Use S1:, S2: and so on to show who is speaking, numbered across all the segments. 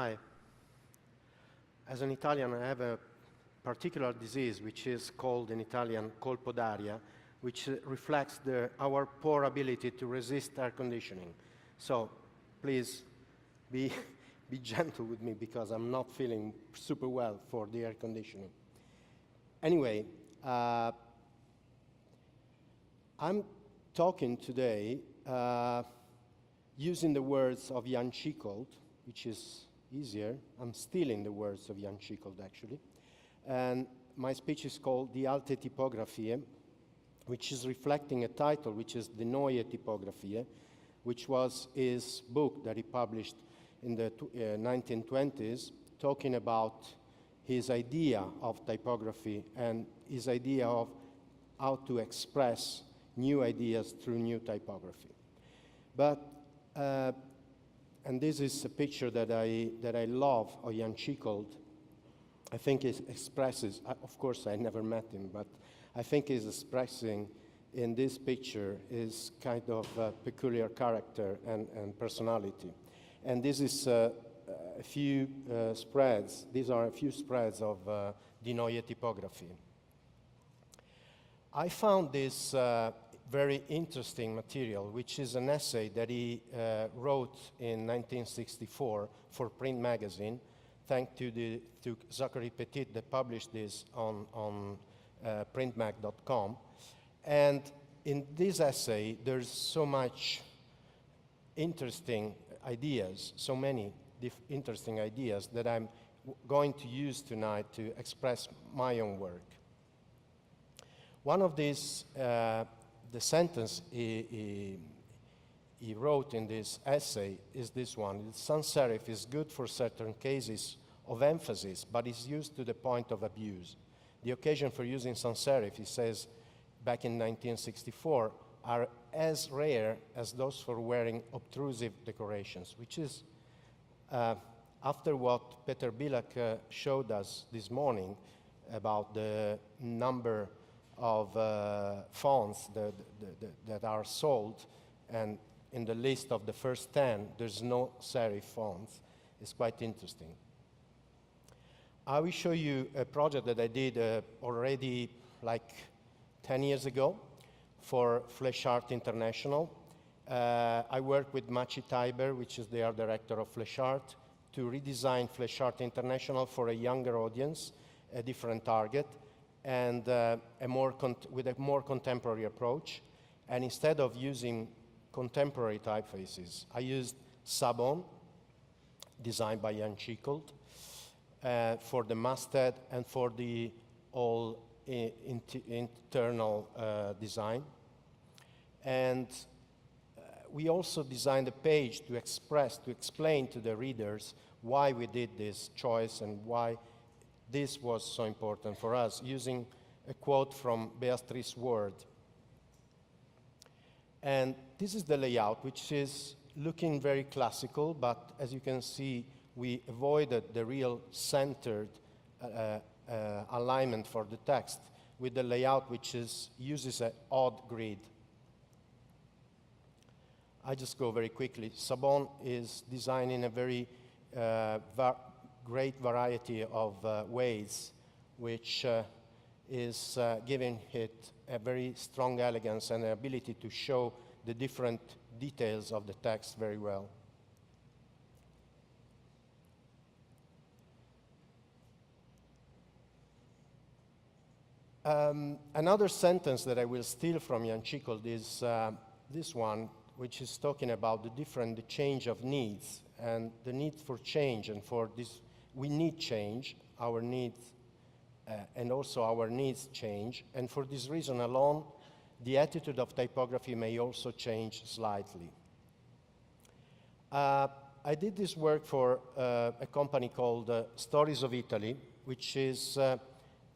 S1: Hi. As an Italian, I have a particular disease which is called in Italian colpo d'aria, which reflects our poor ability to resist air conditioning. So please be gentle with me because I'm not feeling super well for the air conditioning. Anyway, I'm talking today using the words of Jan Schichold, which is easier. I'm stealing the words of Jan Schichold, actually. And my speech is called Die Alte Typografie, which is reflecting a title which is Die Neue Typografie, which was his book that he published in the 1920s, talking about his idea of typography and his idea of how to express new ideas through new typography. But and this is a picture that I love of Jan Schichold. I think it expresses, of course I never met him, but I think he's expressing in this picture his kind of peculiar character and personality. And this is a few spreads. These are a few spreads of Die Neue Typografie. I found this very interesting material, which is an essay that he wrote in 1964 for Print Magazine, thanks to Zachary Petit that published this on printmag.com. And in this essay, there's so much interesting ideas, so many interesting ideas that I'm going to use tonight to express my own work. One of these, the sentence he wrote in this essay is this one: sans serif is good for certain cases of emphasis, but is used to the point of abuse. The occasion for using sans serif, he says, back in 1964, are as rare as those for wearing obtrusive decorations, which is, after what Peter Bilak showed us this morning about the number of fonts that are sold, and in the list of the first 10, there's no serif fonts. It's quite interesting. I will show you a project that I did already like 10 years ago for Flash Art International. I worked with Machi Taiber, which is the art director of Flash Art, to redesign Flash Art International for a younger audience, a different target, and with a more contemporary approach. And instead of using contemporary typefaces, I used Sabon, designed by Jan Schichold, for the masthead and for the all internal design. And we also designed a page to explain to the readers why we did this choice and why this was so important for us, using a quote from Beatrice Ward. And this is the layout, which is looking very classical, but as you can see, we avoided the real centered alignment for the text with the layout which uses an odd grid. I just go very quickly. Sabon is designing a very great variety of ways, which is giving it a very strong elegance and the ability to show the different details of the text very well. Another sentence that I will steal from Jan Schichold is this one, which is talking about the change of needs and the need for change. And for this, we need change, our needs, and also our needs change. And for this reason alone, the attitude of typography may also change slightly. I did this work for a company called Stories of Italy, which is,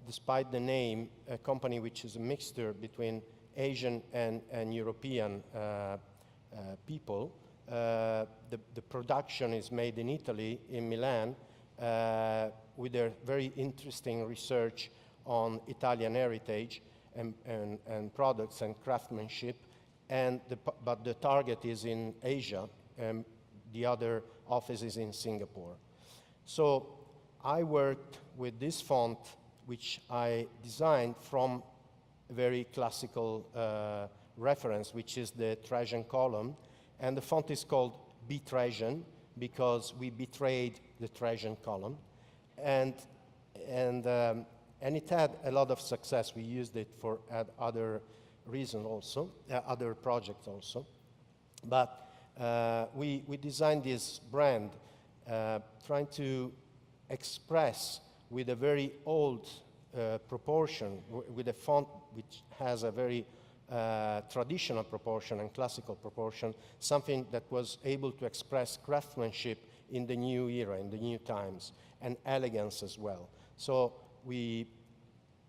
S1: despite the name, a company which is a mixture between Asian and European people. The production is made in Italy, in Milan, with a very interesting research on Italian heritage and products and craftsmanship, but the target is in Asia, and the other office is in Singapore. So I worked with this font, which I designed from a very classical reference, which is the Trajan column. And the font is called B-Trajan because we betrayed the Trajan column. And it had a lot of success. We used it for other reasons also, other projects also. But we designed this brand trying to express with a very old proportion, with a font which has a very traditional proportion and classical proportion, something that was able to express craftsmanship in the new era, in the new times, and elegance as well. So we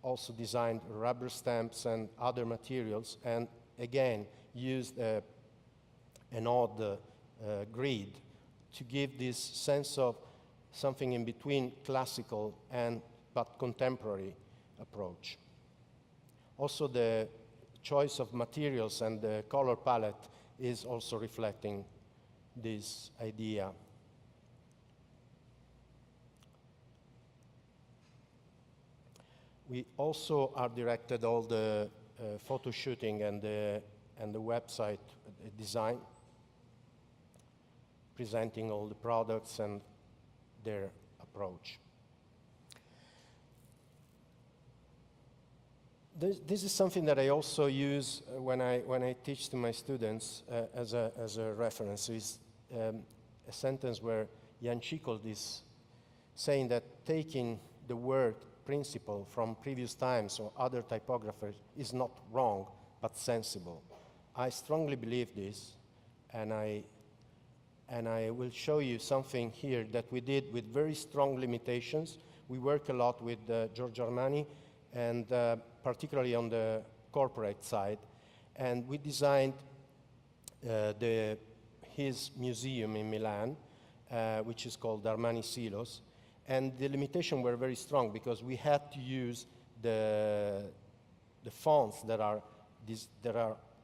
S1: also designed rubber stamps and other materials, and again used an odd grid to give this sense of something in between classical and but contemporary approach. Also, the choice of materials and the color palette is also reflecting this idea. We also art directed all the photo shooting and the website design, presenting all the products and their approach. This is something that I also use when I teach to my students as a reference. Is a sentence where Jan Tschichold is saying that taking the word principle from previous times or other typographers is not wrong, but sensible. I strongly believe this, and I will show you something here that we did with very strong limitations. We work a lot with Giorgio Armani, and particularly on the corporate side. And we designed his museum in Milan, which is called Armani Seelos. And the limitations were very strong because we had to use the fonts that are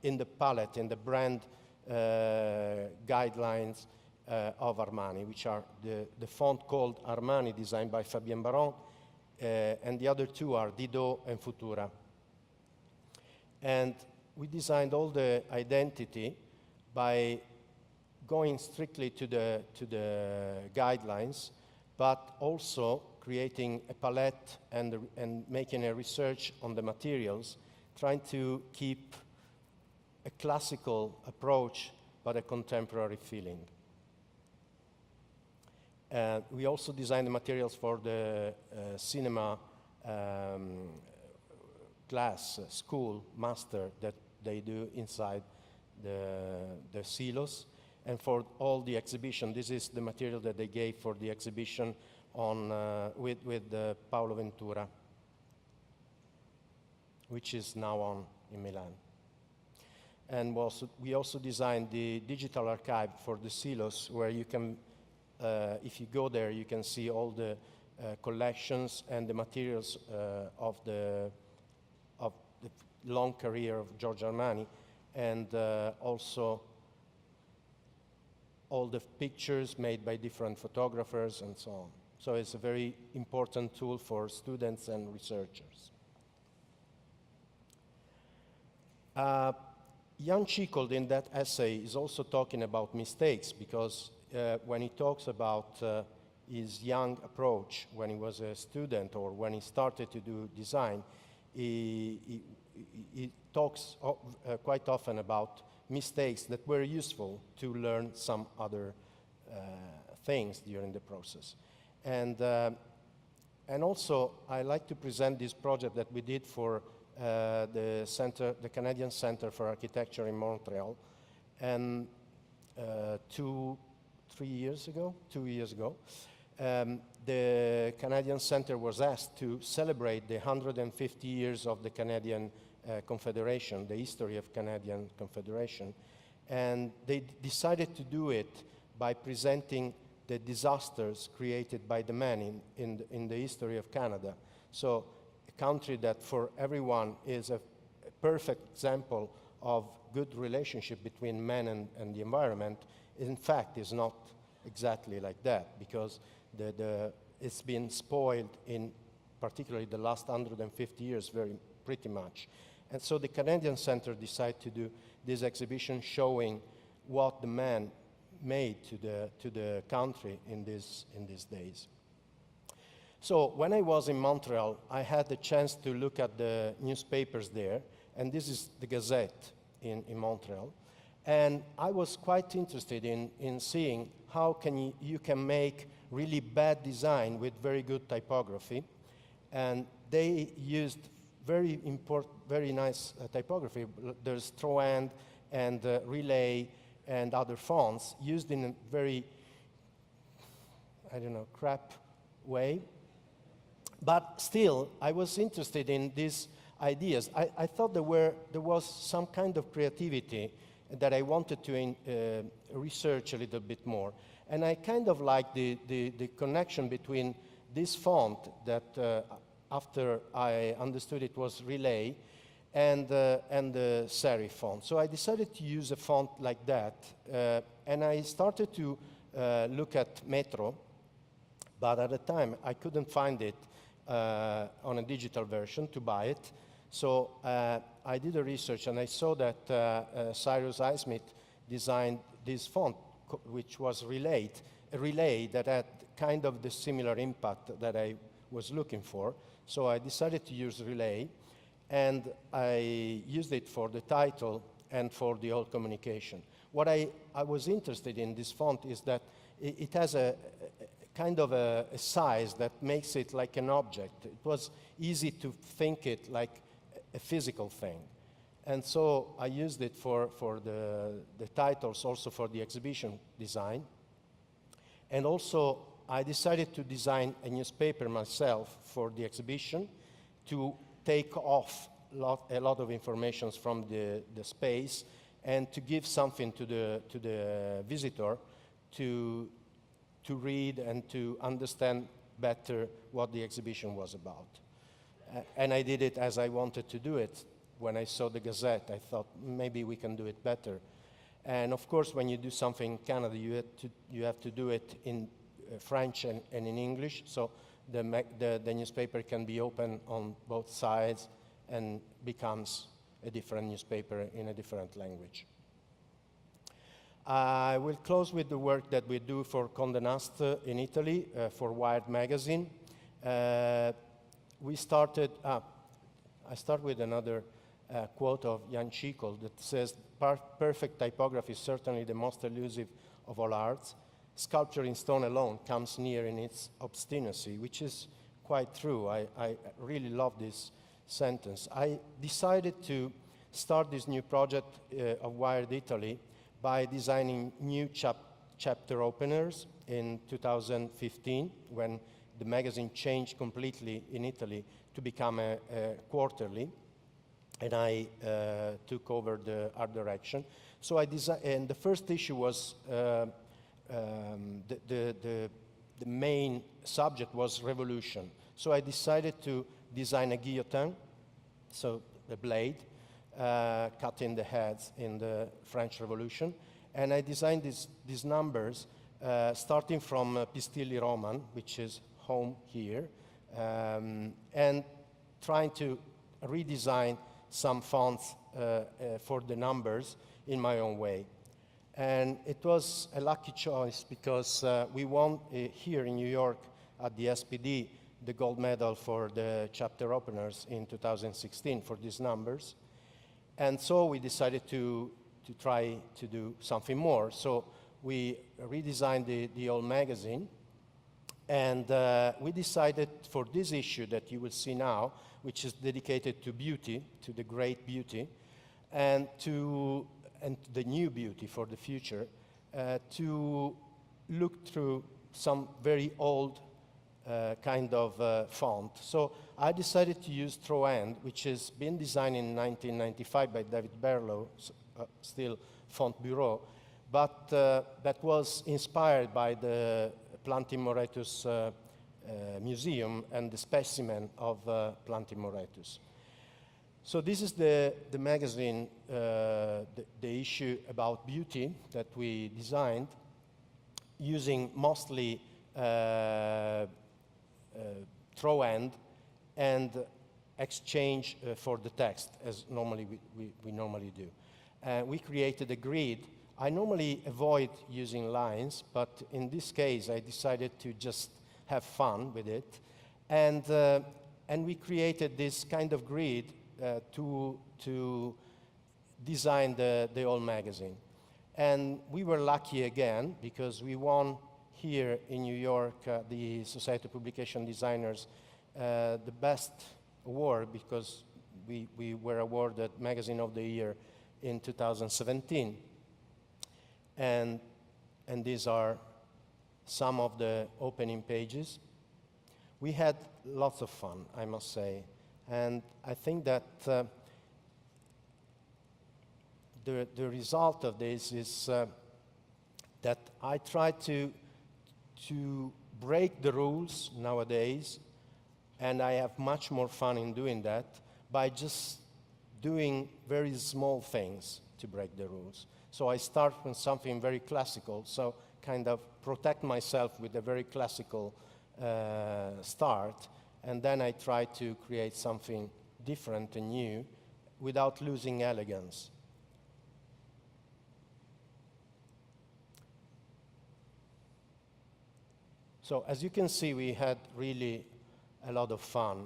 S1: in the palette, in the brand guidelines of Armani, which are the font called Armani, designed by Fabien Baron, and the other two are Didot and Futura. And we designed all the identity by going strictly to the guidelines, but also creating a palette and making a research on the materials, trying to keep a classical approach, but a contemporary feeling. We also designed the materials for the cinema class, school, master that they do inside the Seelos. And for all the exhibition, this is the material that they gave for the exhibition on, with Paolo Ventura, which is now on in Milan. And we also designed the digital archive for the Seelos, where you can, if you go there, you can see all the collections and the materials of the long career of Giorgio Armani, and also all the pictures made by different photographers and so on. So it's a very important tool for students and researchers. Jan Tschichold in that essay is also talking about mistakes, because when he talks about his young approach when he was a student or when he started to do design, he talks quite often about mistakes that were useful to learn some other things during the process. And also, I like to present this project that we did for the Canadian Centre for Architecture in Montreal. And 2 years ago, the Canadian Centre was asked to celebrate the 150 years of the Canadian Confederation, the history of Canadian Confederation. And they decided to do it by presenting the disasters created by the men in the history of Canada. So a country that for everyone is a perfect example of good relationship between men and the environment, in fact is not exactly like that, because It's been spoiled in particularly the last 150 years pretty much. And so the Canadian Center decided to do this exhibition showing what the man made to the country in these days. So when I was in Montreal, I had the chance to look at the newspapers there, and this is the Gazette in Montreal. And I was quite interested in seeing how you can make really bad design with very good typography. And they used very nice typography. There's Troand and Relay and other fonts used in a very, I don't know, crap way. But still, I was interested in these ideas. I thought there was some kind of creativity that I wanted to research a little bit more. And I kind of like the connection between this font that after I understood it was Relay and the serif font. So I decided to use a font like that. And I started to look at Metro, but at the time I couldn't find it on a digital version to buy it. So I did a research and I saw that Cyrus Highsmith designed this font, which was a Relay that had kind of the similar impact that I was looking for. So I decided to use Relay, and I used it for the title and for the whole communication. What I was interested in this font is that it has a kind of a size that makes it like an object. It was easy to think it like a physical thing. And so I used it for the titles, also for the exhibition design. And also I decided to design a newspaper myself for the exhibition to take off a lot of information from the space and to give something to the visitor to read and to understand better what the exhibition was about. And I did it as I wanted to do it. When I saw the Gazette, I thought maybe we can do it better. And of course, when you do something in Canada, you have to do it in French and in English, so the newspaper can be open on both sides and becomes a different newspaper in a different language. I will close with the work that we do for Condé Nast in Italy for Wired magazine. I start with another quote of Jan Schickel that says, "Perfect typography is certainly the most elusive of all arts. Sculpture in stone alone comes near in its obstinacy," which is quite true. I really love this sentence. I decided to start this new project of Wired Italy by designing new chapter openers in 2015, when the magazine changed completely in Italy to become a quarterly, and I took over the art direction. So and the first issue was the main subject was revolution. So I decided to design a guillotine, so a blade, cutting the heads in the French Revolution. And I designed these numbers starting from Pistilli Roman, which is home here, and trying to redesign some fonts for the numbers in my own way. And it was a lucky choice because we won here in New York at the SPD the gold medal for the chapter openers in 2016 for these numbers. And so we decided to try to do something more. So we redesigned the whole magazine, and we decided for this issue that you will see now, which is dedicated to beauty, to the great beauty, and the new beauty for the future, to look through some very old kind of font. So I decided to use Troand, which has been designed in 1995 by David Berlow, still Font Bureau, but that was inspired by the Plantin Moretus museum and the specimen of Plantin Moretus. So this is the magazine, the issue about beauty that we designed, using mostly throw end and exchange for the text, as normally we normally do. We created a grid. I normally avoid using lines, but in this case, I decided to just have fun with it. And we created this kind of grid to design the whole magazine. And we were lucky again, because we won here in New York, the Society of Publication Designers, the best award, because we were awarded Magazine of the Year in 2017. And these are some of the opening pages. We had lots of fun, I must say. And I think that the result of this is that I try to break the rules nowadays, and I have much more fun in doing that by just doing very small things to break the rules. So I start from something very classical, so kind of protect myself with a very classical start, and then I try to create something different and new without losing elegance. So as you can see, we had really a lot of fun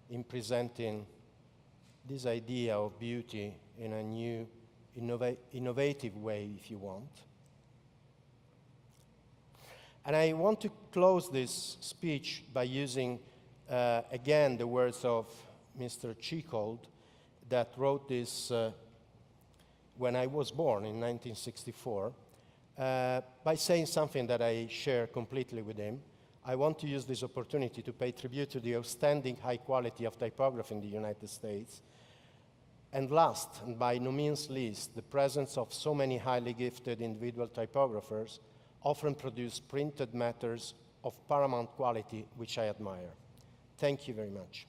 S1: in presenting this idea of beauty in a new, innovative way, if you want. And I want to close this speech by using, again, the words of Mr. Chicold, that wrote this when I was born in 1964, by saying something that I share completely with him. I want to use this opportunity to pay tribute to the outstanding high quality of typography in the United States. And last, and by no means least, the presence of so many highly gifted individual typographers often produce printed matters of paramount quality, which I admire. Thank you very much.